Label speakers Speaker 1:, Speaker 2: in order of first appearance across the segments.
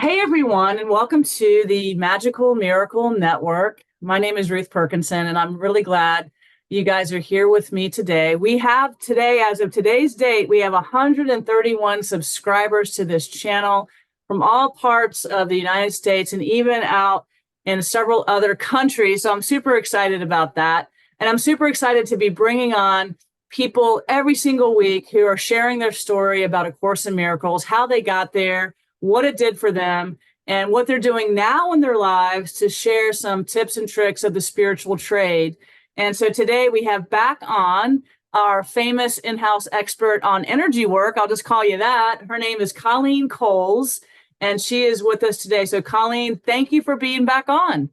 Speaker 1: Hey everyone, and welcome to the Magical Miracle Network. My name is Ruth Perkinson, and I'm really glad you guys are here with me today. We have today, as of today's date, we have 131 subscribers to this channel from all parts of the United States and even out in several other countries. So I'm super excited about that. And I'm super excited to be bringing on people every single week who are sharing their story about A Course in Miracles, how they got there, what it did for them, and what they're doing now in their lives to share some tips and tricks of the spiritual trade. And so today we have back on our famous in-house expert on energy work. I'll just call you that. Her name is Colleen Coles, and she is with us today. So Colleen, thank you for being back on.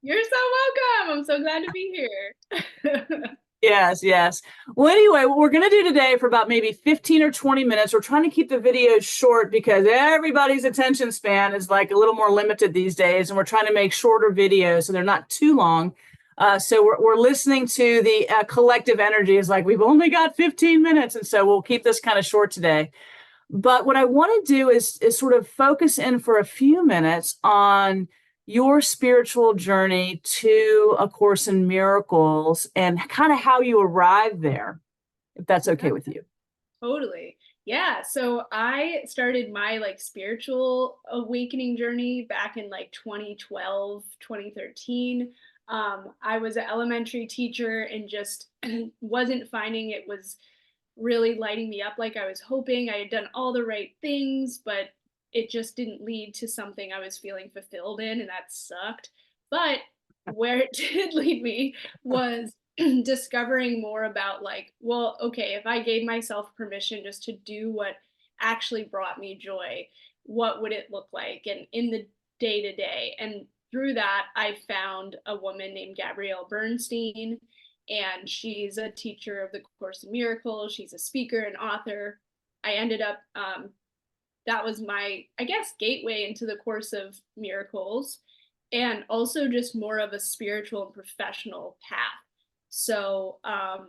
Speaker 2: You're so welcome. I'm so glad to be here.
Speaker 1: Yes, yes. Well, anyway, what we're going to do today for about maybe 15 or 20 minutes, we're trying to keep the videos short because everybody's attention span is like a little more limited these days, and we're trying to make shorter videos so they're not too long. So we're listening to the collective energy is like, we've only got 15 minutes, and so we'll keep this kind of short today. But what I want to do is sort of focus in for a few minutes on your spiritual journey to A Course in Miracles and kind of how you arrived there, if that's okay with you.
Speaker 2: Totally. Yeah. So I started my spiritual awakening journey back in 2012, 2013. I was an elementary teacher and just wasn't finding it was really lighting me up like I was hoping. I had done all the right things, but it just didn't lead to something I was feeling fulfilled in, and that sucked. But where it did lead me was discovering more about well, okay, if I gave myself permission just to do what actually brought me joy, what would it look like and in the day to day? And through that, I found a woman named Gabrielle Bernstein, and she's a teacher of the Course in Miracles. She's a speaker and author. I ended up that was my, I guess, gateway into the Course of Miracles, and also just more of a spiritual and professional path. So I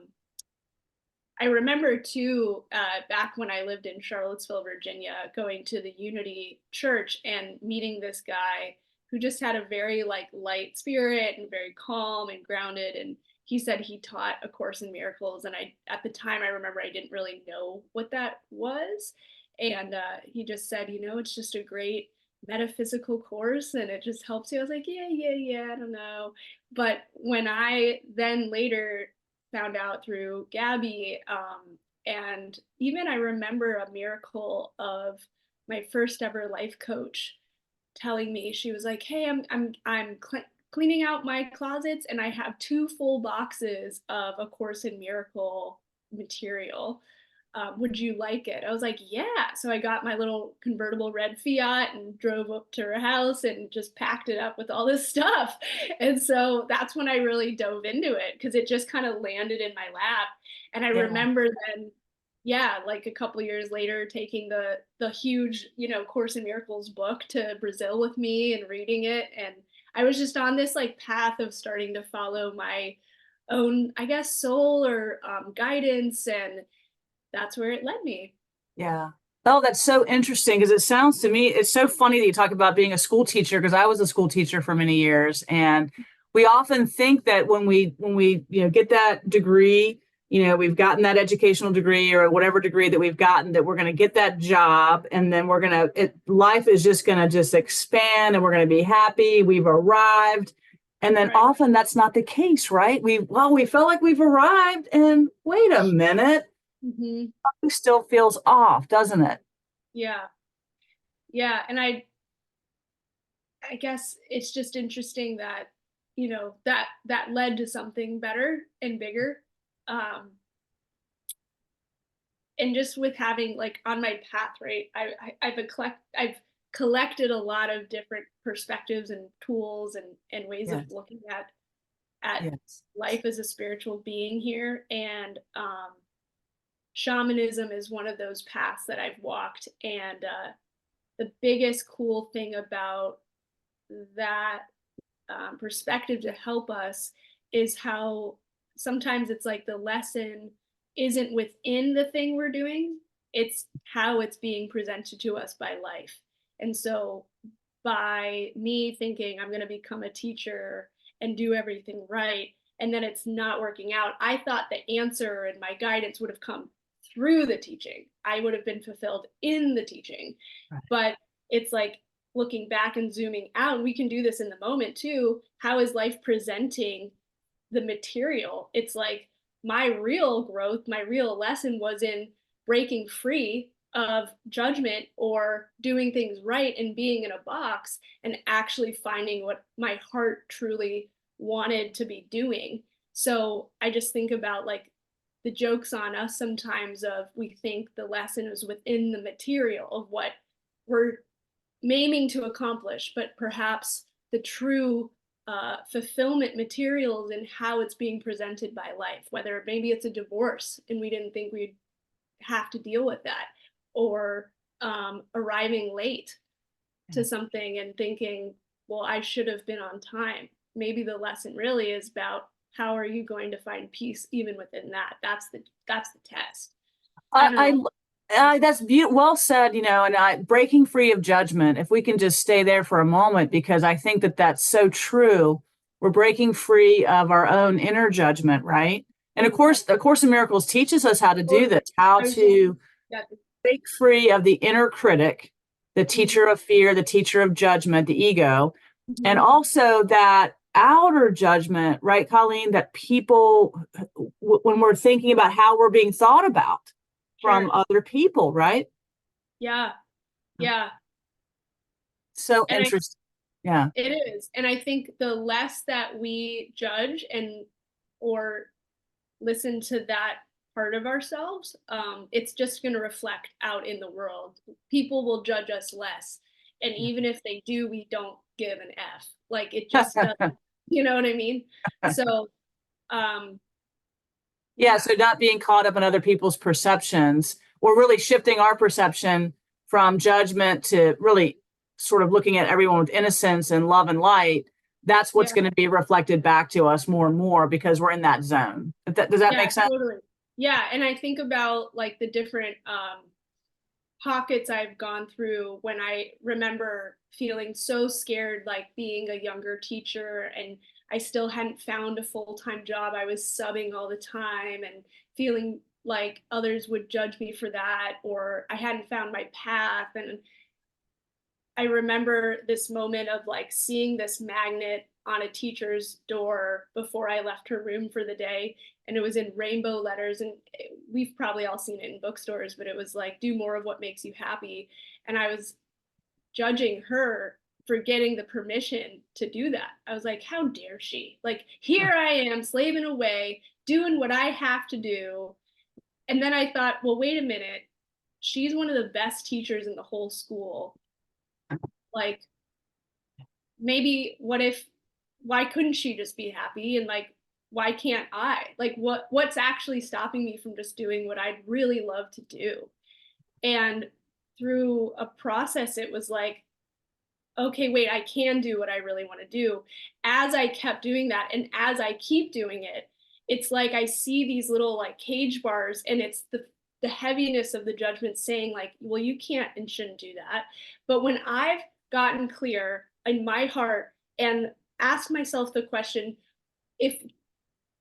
Speaker 2: remember too, back when I lived in Charlottesville, Virginia, going to the Unity Church and meeting this guy who just had a very light spirit and very calm and grounded. And he said he taught A Course in Miracles. And at the time, I remember I didn't really know what that was. And he just said, it's just a great metaphysical course and it just helps you. I was like, yeah, I don't know. But when I then later found out through Gabby, and even I remember a miracle of my first ever life coach telling me, she was like, hey, I'm cleaning out my closets and I have 2 full boxes of A Course in Miracle material. Would you like it? I was like, yeah. So I got my little convertible red Fiat and drove up to her house and just packed it up with all this stuff. And so that's when I really dove into it because it just kind of landed in my lap. And I
Speaker 1: Yeah.
Speaker 2: remember then, yeah, like a couple of years later, taking the huge, Course in Miracles book to Brazil with me and reading it. And I was just on this path of starting to follow my own, I guess, soul or guidance, and that's where it led me.
Speaker 1: Yeah. Oh, that's so interesting because it sounds to me, it's so funny that you talk about being a school teacher because I was a school teacher for many years. And we often think that when we get that degree, we've gotten that educational degree or whatever degree that we've gotten, that we're going to get that job and then life is just going to just expand and we're going to be happy. We've arrived. And then
Speaker 2: Right.
Speaker 1: often that's not the case, right? We felt like we've arrived and wait a minute,
Speaker 2: Mm-hmm.
Speaker 1: still feels off, doesn't it?
Speaker 2: Yeah. Yeah. And I guess it's just interesting that, that led to something better and bigger. Um, and just with having on my path, right, I've collected a lot of different perspectives and tools and ways of
Speaker 1: Yes.
Speaker 2: looking at
Speaker 1: Yes.
Speaker 2: life as a spiritual being here. And shamanism is one of those paths that I've walked. And the biggest cool thing about that perspective to help us is how sometimes it's like the lesson isn't within the thing we're doing, it's how it's being presented to us by life. And so by me thinking I'm going to become a teacher and do everything right, and then it's not working out. I thought the answer and my guidance would have come through the teaching. I would have been fulfilled in the teaching.
Speaker 1: Right.
Speaker 2: But it's like looking back and zooming out, we can do this in the moment too. How is life presenting the material? It's like my real growth, my real lesson was in breaking free of judgment or doing things right and being in a box and actually finding what my heart truly wanted to be doing. So I just think about like the jokes on us sometimes of we think the lesson is within the material of what we're aiming to accomplish, but perhaps the true fulfillment materials and how it's being presented by life, whether maybe it's a divorce and we didn't think we'd have to deal with that, or arriving late to something and thinking, well, I should have been on time. Maybe the lesson really is about how are you going to find peace even within that. That's the test.
Speaker 1: That's well said, and breaking free of judgment, if we can just stay there for a moment, because I think that that's so true. We're breaking free of our own inner judgment, right? And of course, the Course in Miracles teaches us how to do this, how to break free of the inner critic, the teacher of fear, the teacher of judgment, the ego, and also that outer judgment, right, Colleen, that people, when we're thinking about how we're being thought about from other people, right?
Speaker 2: Yeah.
Speaker 1: So interesting. Yeah.
Speaker 2: It is. And I think the less that we judge and or listen to that part of ourselves, it's just going to reflect out in the world. People will judge us less. And even if they do, we don't give an F. Like it just doesn't, you know what I mean? So,
Speaker 1: so not being caught up in other people's perceptions, or really shifting our perception from judgment to really sort of looking at everyone with innocence and love and light. That's what's going to be reflected back to us more and more because we're in that zone. Does that make sense?
Speaker 2: Totally. Yeah. And I think about like the different pockets I've gone through when I remember feeling so scared, like being a younger teacher and I still hadn't found a full-time job. I was subbing all the time and feeling like others would judge me for that, or I hadn't found my path. And I remember this moment of like seeing this magnet on a teacher's door before I left her room for the day. And it was in rainbow letters. And we've probably all seen it in bookstores, but it was like, do more of what makes you happy. And I was judging her for getting the permission to do that. I was like, how dare she? Like, here I am slaving away, doing what I have to do. And then I thought, well, wait a minute. She's one of the best teachers in the whole school. Like, maybe why couldn't she just be happy? And like, why can't I? Like, what's actually stopping me from just doing what I'd really love to do? And through a process, it was like, okay, wait, I can do what I really want to do. As I kept doing that, and as I keep doing it, it's like I see these little like cage bars, and it's the heaviness of the judgment saying like, well, you can't and shouldn't do that. But when I've gotten clear in my heart and asked myself the question, if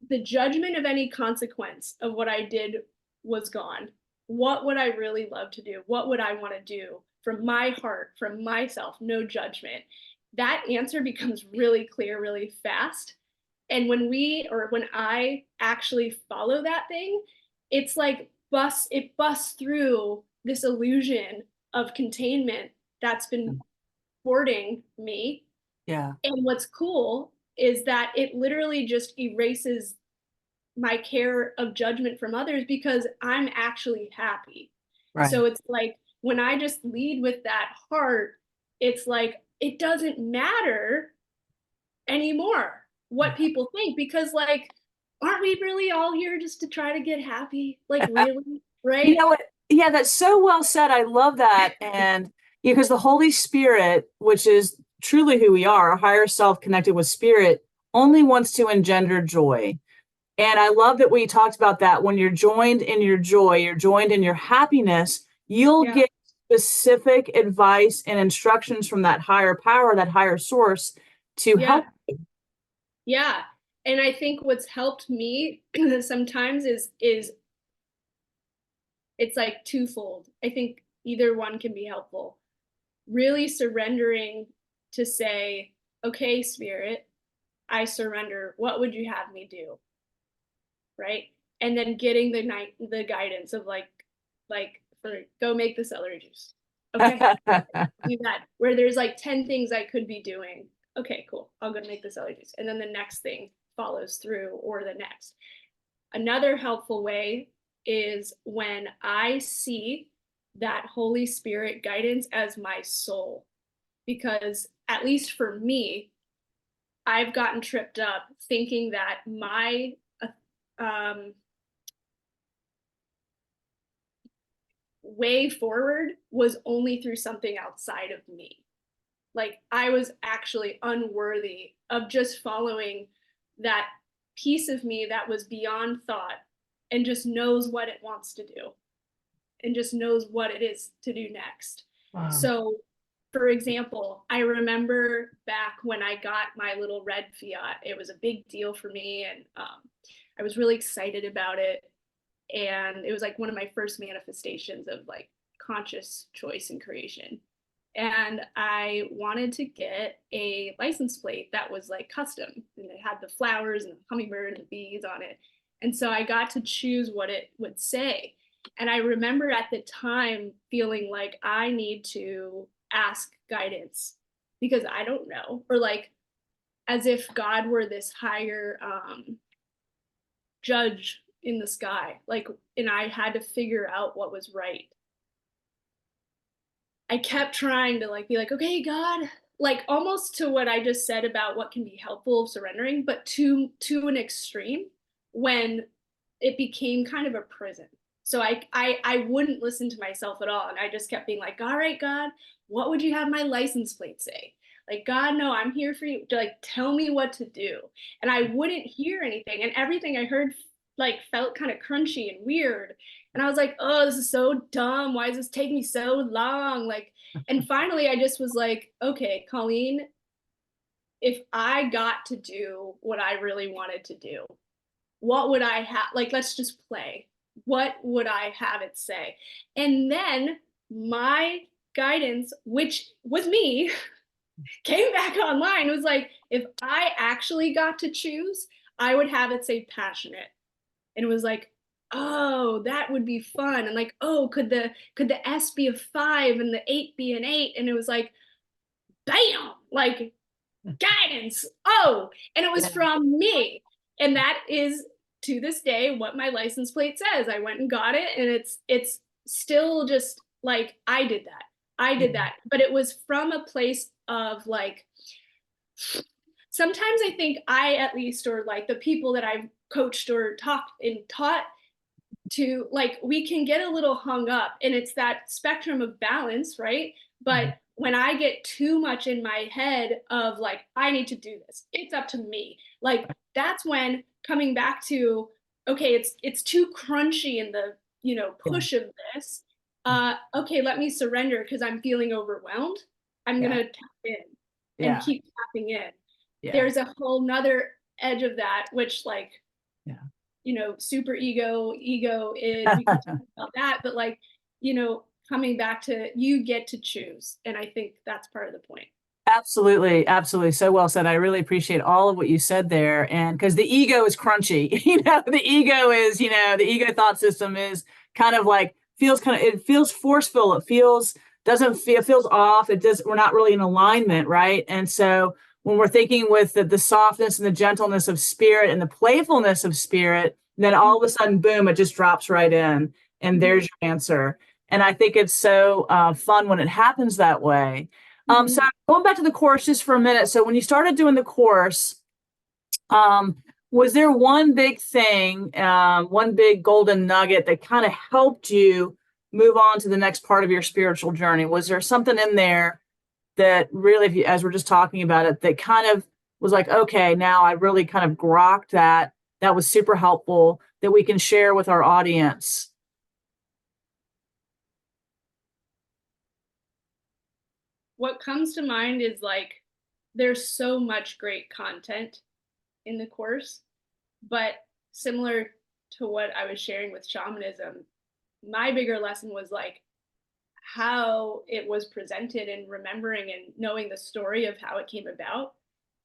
Speaker 2: the judgment of any consequence of what I did was gone, what would I really love to do? What would I want to do from my heart, from myself, no judgment? That answer becomes really clear, really fast. And when I actually follow that thing, it's like it busts through this illusion of containment that's been hoarding me.
Speaker 1: Yeah.
Speaker 2: And what's cool is that it literally just erases my care of judgment from others because I'm actually happy. Right. So it's like when I just lead with that heart, it's like it doesn't matter anymore what people think, because like, aren't we really all here just to try to get happy? Like, really? Right?
Speaker 1: You know what? Yeah, that's so well said. I love that. And because the Holy Spirit, which is truly who we are, a higher self connected with spirit, only wants to engender joy. And I love that we talked about that. When you're joined in your joy, you're joined in your happiness, you'll get specific advice and instructions from that higher power, that higher source to help.
Speaker 2: Yeah. And I think what's helped me sometimes is it's like twofold. I think either one can be helpful. Really surrendering to say, okay, spirit, I surrender. What would you have me do? Right. And then getting the guidance of like for go make the celery juice. Okay. Do that. Where there's like 10 things I could be doing. Okay, cool. I'll go make the celery juice. And then the next thing follows through, or the next. Another helpful way is when I see that Holy Spirit guidance as my soul. Because at least for me, I've gotten tripped up thinking that my way forward was only through something outside of me. Like I was actually unworthy of just following that piece of me that was beyond thought and just knows what it wants to do and just knows what it is to do next. Wow. So, for example, I remember back when I got my little red Fiat, it was a big deal for me, and I was really excited about it. And it was like one of my first manifestations of like conscious choice and creation. And I wanted to get a license plate that was like custom, and it had the flowers and the hummingbird and the bees on it. And so I got to choose what it would say. And I remember at the time feeling like I need to ask guidance because I don't know, or like as if God were this higher judge in the sky, like, and I had to figure out what was right. I kept trying to like be like, okay, God, like almost to what I just said about what can be helpful of surrendering, but to an extreme when it became kind of a prison. So I wouldn't listen to myself at all. And I just kept being like, all right, God, what would you have my license plate say? Like, God, no, I'm here for you to like, tell me what to do. And I wouldn't hear anything. And everything I heard like felt kind of crunchy and weird. And I was like, oh, this is so dumb. Why does this take me so long? Like, and finally I just was like, okay, Colleen, if I got to do what I really wanted to do, what would I have? Like, let's just play. What would I have it say? And then my guidance, which was me, came back online. It was like, if I actually got to choose, I would have it say passionate. And it was like, oh, that would be fun. And like, oh, could the S be a 5 and the 8 be an 8? And it was like, bam, like guidance. Oh, and it was from me. And that is to this day what my license plate says. I went and got it, and it's still just like I did that. But it was from a place of like, sometimes I think I, at least, or like the people that I've coached or talked and taught to, like, we can get a little hung up, and it's that spectrum of balance, right? But when I get too much in my head of like, I need to do this, it's up to me, like that's when coming back to, okay, it's too crunchy in the, you know, push of this, okay, let me surrender because I'm feeling overwhelmed. I'm gonna tap in and keep tapping in. There's a whole nother edge of that, which like, you know, super ego is, we can talk about that, but like, you know, coming back to, you get to choose. And I think that's part of the point.
Speaker 1: Absolutely. Absolutely. So well said. I really appreciate all of what you said there. And because the ego is crunchy, you know, the ego is, you know, the ego thought system is kind of like, it feels forceful. It feels, doesn't feel, it feels off. It does, we're not really in alignment. Right. And so when we're thinking with the softness and the gentleness of spirit and the playfulness of spirit, then all of a sudden, boom, it just drops right in. And there's your answer. And I think it's so fun when it happens that way. So going back to the course just for a minute. So when you started doing the course, was there one big thing, one big golden nugget that kind of helped you move on to the next part of your spiritual journey? Was there something in there that really, as we're just talking about it, that kind of was like, okay, now I really kind of grokked that. That was super helpful that we can share with our audience?
Speaker 2: what comes to mind is like there's so much great content in the course, but similar to what I was sharing with shamanism, my bigger lesson was like how it was presented and remembering and knowing the story of how it came about,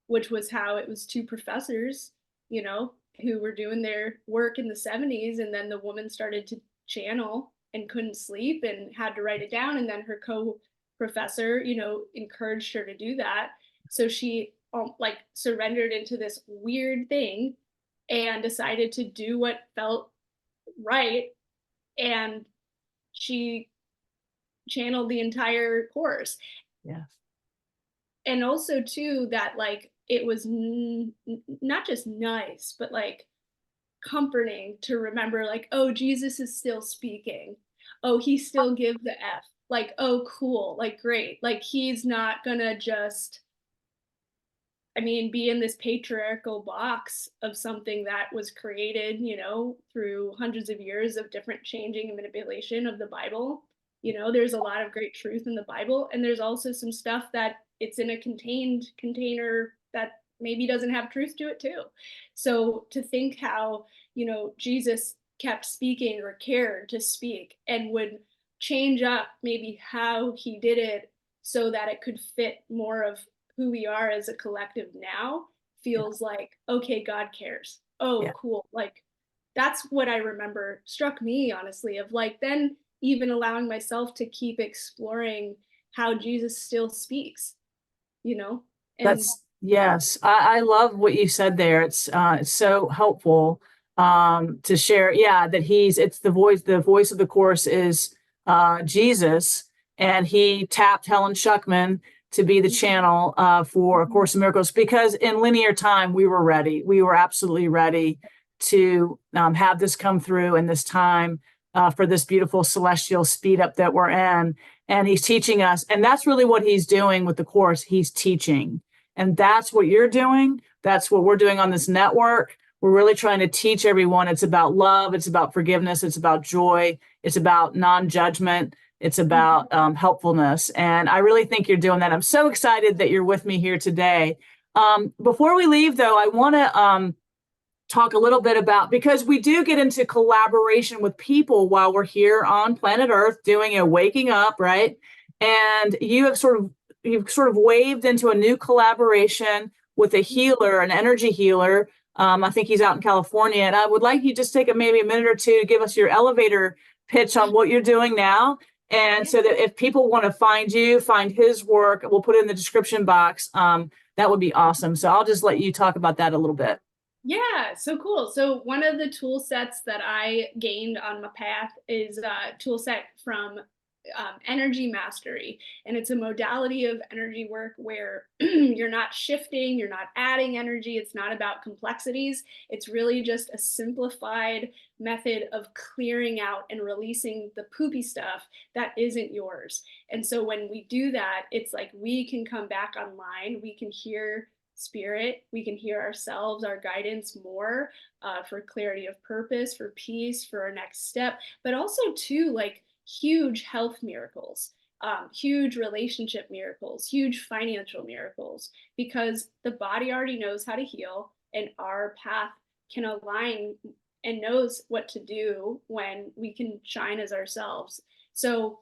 Speaker 2: which was how it was two professors, you know, who were doing their work in the 70s. And then the woman started to channel and couldn't sleep and had to write it down. And then her co-professor, you know, encouraged her to do that. So she like surrendered into this weird thing and decided to do what felt right. And she channeled the entire course.
Speaker 1: Yeah.
Speaker 2: And also too that like it was not just nice but like comforting to remember like, oh, Jesus is still speaking, oh, he still gives the f, like, oh cool, like great, like he's not gonna just, I mean, be in this patriarchal box of something that was created, you know, through hundreds of years of different changing and manipulation of the Bible. You know, there's a lot of great truth in the Bible, and there's also some stuff that it's in a contained container that maybe doesn't have truth to it too. So to think how, you know, Jesus kept speaking or cared to speak and would change up maybe how he did it so that it could fit more of who we are as a collective now,
Speaker 1: Yeah.
Speaker 2: feels like, okay, God cares. Oh,
Speaker 1: Yeah.
Speaker 2: cool. Like that's what I remember struck me, honestly, of like then even allowing myself to keep exploring how Jesus still speaks, you know? And
Speaker 1: That's yes. I love what you said there. It's so helpful to share. Yeah, that it's the voice of the course is Jesus, and he tapped Helen Schuckman to be the channel for A Course in Miracles, because in linear time we were ready. We were absolutely ready to have this come through in this time for this beautiful celestial speed up that we're in. And he's teaching us, and that's really what he's doing with the course. He's teaching. And that's what you're doing. That's what we're doing on this network. We're really trying to teach everyone. It's about love. It's about forgiveness. It's about joy. It's about non-judgment. It's about helpfulness. And I really think you're doing that. I'm so excited that you're with me here today. Before we leave, though, I want to talk a little bit about, because we do get into collaboration with people while we're here on planet Earth doing a waking up, right? And you've sort of waved into a new collaboration with a healer, an energy healer. I think he's out in California, and I would like you just take maybe a minute or two to give us your elevator pitch on what you're doing now. And so that if people want to find you, find his work, we'll put it in the description box. That would be awesome. So I'll just let you talk about that a little bit.
Speaker 2: yeah, so cool. So one of the tool sets that I gained on my path is a tool set from energy mastery. And it's a modality of energy work where you're not shifting, you're not adding energy. It's not about complexities. It's really just a simplified method of clearing out and releasing the poopy stuff that isn't yours. And so when we do that, it's like we can come back online, we can hear spirit, we can hear ourselves, our guidance more for clarity of purpose, for peace, for our next step, but also too like huge health miracles, huge relationship miracles, huge financial miracles, because the body already knows how to heal and our path can align and knows what to do when we can shine as ourselves. So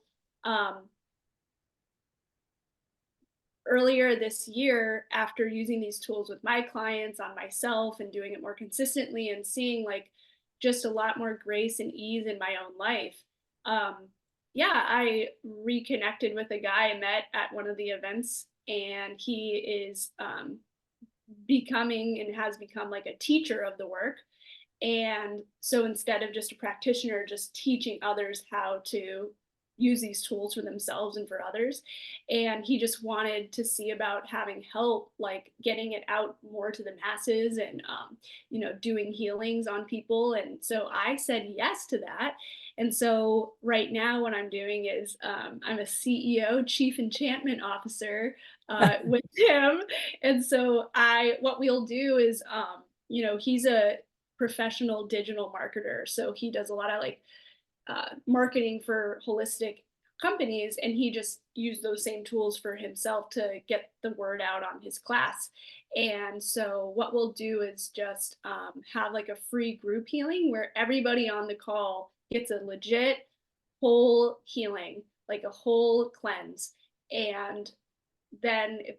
Speaker 2: earlier this year, after using these tools with my clients, on myself, and doing it more consistently and seeing like just a lot more grace and ease in my own life, yeah, I reconnected with a guy I met at one of the events, and he is becoming and has become like a teacher of the work. And so instead of just a practitioner, just teaching others how to use these tools for themselves and for others. And he just wanted to see about having help, like getting it out more to the masses and, you know, doing healings on people. And so I said yes to that. And so right now what I'm doing is I'm a CEO, Chief Enchantment Officer with him. And so what we'll do is, you know, he's a professional digital marketer. So he does a lot of like marketing for holistic companies, and he just used those same tools for himself to get the word out on his class. And so what we'll do is just have like a free group healing where everybody on the call gets a legit whole healing, like a whole cleanse. And then, if,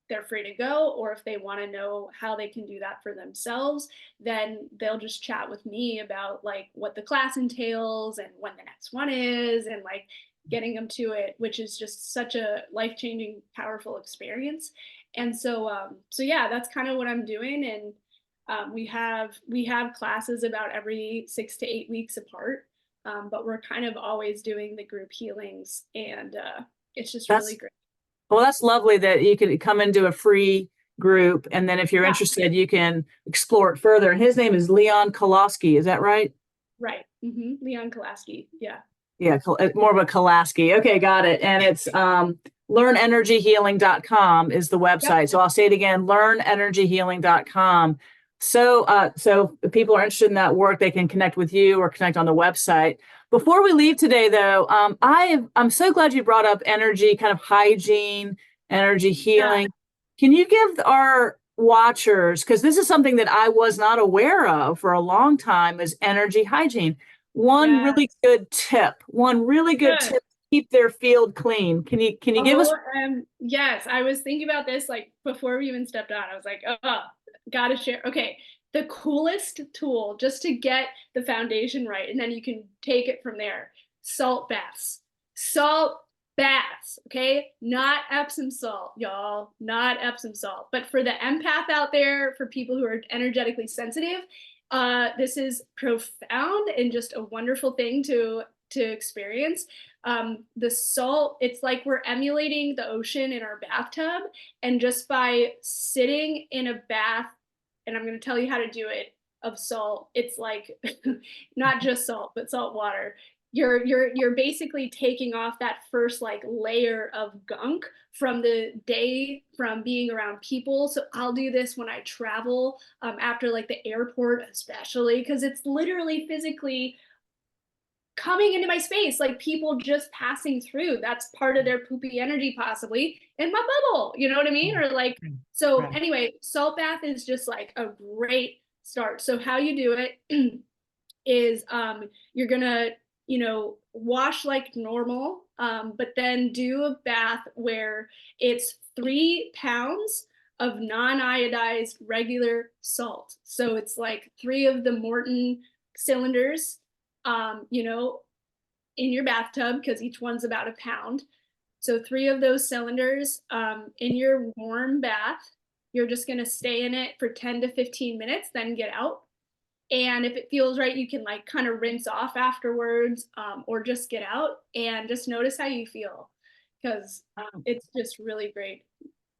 Speaker 2: they're free to go, or if they want to know how they can do that for themselves, then they'll just chat with me about like what the class entails and when the next one is, and like getting them to it, which is just such a life-changing, powerful experience. And so yeah, that's kind of what I'm doing. And we have classes about every 6 to 8 weeks apart, but we're kind of always doing the group healings, and it's just really great.
Speaker 1: Well, that's lovely that you could come into a free group, and then if you're interested, you can explore it further. And his name is Leon Koloski, is that right?
Speaker 2: Right. Leon Kolaski. Yeah.
Speaker 1: Yeah, more of a Kolaski. Okay, got it. And it's learnenergyhealing.com is the website. Yep. So I'll say it again, learnenergyhealing.com. So if people are interested in that work, they can connect with you or connect on the website. Before we leave today, though, I'm so glad you brought up energy, kind of hygiene, energy healing. Yeah. Can you give our watchers, because this is something that I was not aware of for a long time, is energy hygiene. One really good tip to keep their field clean. Can you give us?
Speaker 2: Yes, I was thinking about this like before we even stepped on. I was like, oh, gotta share. Okay, the coolest tool just to get the foundation right, and then you can take it from there. Salt baths. Salt baths, okay? Not Epsom salt, y'all. Not Epsom salt. But for the empath out there, for people who are energetically sensitive, this is profound and just a wonderful thing to experience. The salt, it's like we're emulating the ocean in our bathtub, and just by sitting in a bath, and I'm going to tell you how to do it, of salt, it's like not just salt, but salt water. You're basically taking off that first like layer of gunk from the day, from being around people. So I'll do this when I travel, after like the airport, especially because it's literally physically coming into my space, like people just passing through. That's part of their poopy energy, possibly in my bubble. You know what I mean? Or like, so anyway, salt bath is just like a great start. So how you do it is you're gonna wash like normal, but then do a bath where it's 3 pounds of non-iodized regular salt. So it's like 3 of the Morton cylinders, in your bathtub, because each one's about 1 pound. So 3 of those cylinders in your warm bath. You're just gonna stay in it for 10 to 15 minutes, then get out. And if it feels right, you can like kind of rinse off afterwards, or just get out and just notice how you feel, because it's just really great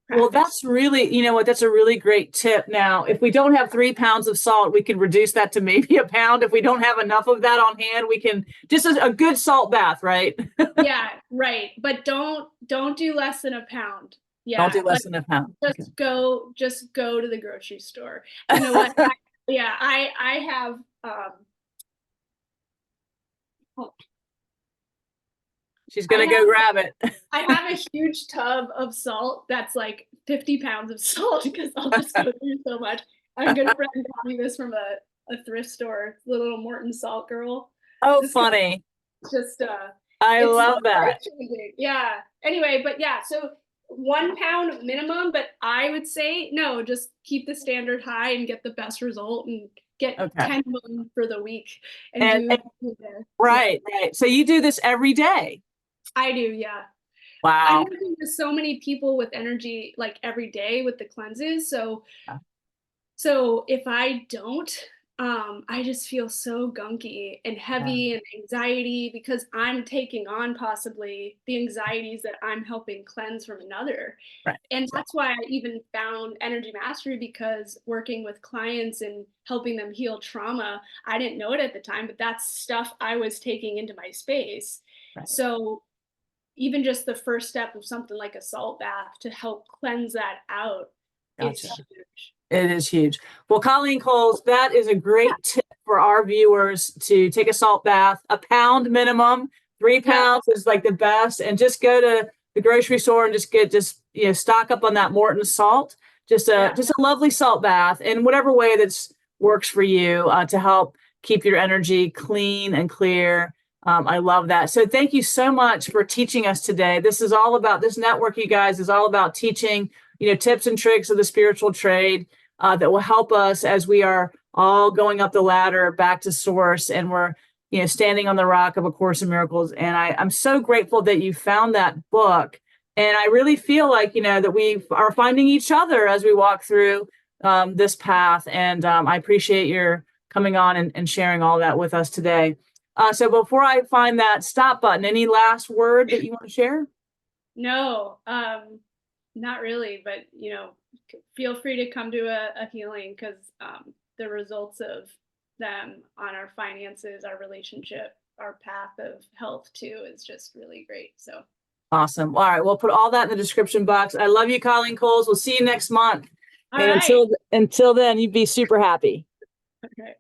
Speaker 2: practice.
Speaker 1: Well, that's really, that's a really great tip. Now, if we don't have 3 pounds of salt, we can reduce that to maybe 1 pound. If we don't have enough of that on hand, we can just a good salt bath, right?
Speaker 2: Yeah, right. But don't do less than 1 pound. Yeah,
Speaker 1: don't do less than 1 pound.
Speaker 2: Just go to the grocery store. You know what? I have
Speaker 1: she's gonna go grab it.
Speaker 2: I have a huge tub of salt that's like 50 pounds of salt, because I'll just go through so much. A good friend got me this from a thrift store, the little Morton salt girl.
Speaker 1: Oh, just funny. I love that.
Speaker 2: Yeah. Anyway, but yeah, so 1 pound minimum, but I would say no, just keep the standard high and get the best result, and get 10 of them for the week.
Speaker 1: Right. So you do this every day?
Speaker 2: I do, yeah.
Speaker 1: Wow.
Speaker 2: I'm working with so many people with energy like every day with the cleanses. So if I don't, I just feel so gunky and heavy and anxiety, because I'm taking on possibly the anxieties that I'm helping cleanse from another.
Speaker 1: Right.
Speaker 2: And that's why I even found Energy Mastery, because working with clients and helping them heal trauma, I didn't know it at the time, but that's stuff I was taking into my space. Right. So even just the first step of something like a salt bath to help cleanse that out is huge.
Speaker 1: It is huge. Well, Colleen Coles, that is a great tip for our viewers, to take a salt bath, 1 pound minimum, 3 pounds is like the best. And just go to the grocery store and stock up on that Morton salt. Just a lovely salt bath in whatever way that's works for you to help keep your energy clean and clear. I love that. So thank you so much for teaching us today. This network, you guys, is all about teaching, tips and tricks of the spiritual trade that will help us as we are all going up the ladder back to source, and we're, standing on the rock of A Course in Miracles. And I'm so grateful that you found that book. And I really feel like, that we are finding each other as we walk through this path. And I appreciate your coming on and sharing all that with us today. So before I find that stop button, any last word that you want to share?
Speaker 2: No, not really, but feel free to come to a healing, because the results of them on our finances, our relationship, our path of health too is just really great. So
Speaker 1: awesome. All right, we'll put all that in the description box. I love you, Colleen Coles. We'll see you next month.
Speaker 2: all
Speaker 1: And
Speaker 2: right.
Speaker 1: until then, you be super happy.
Speaker 2: Okay.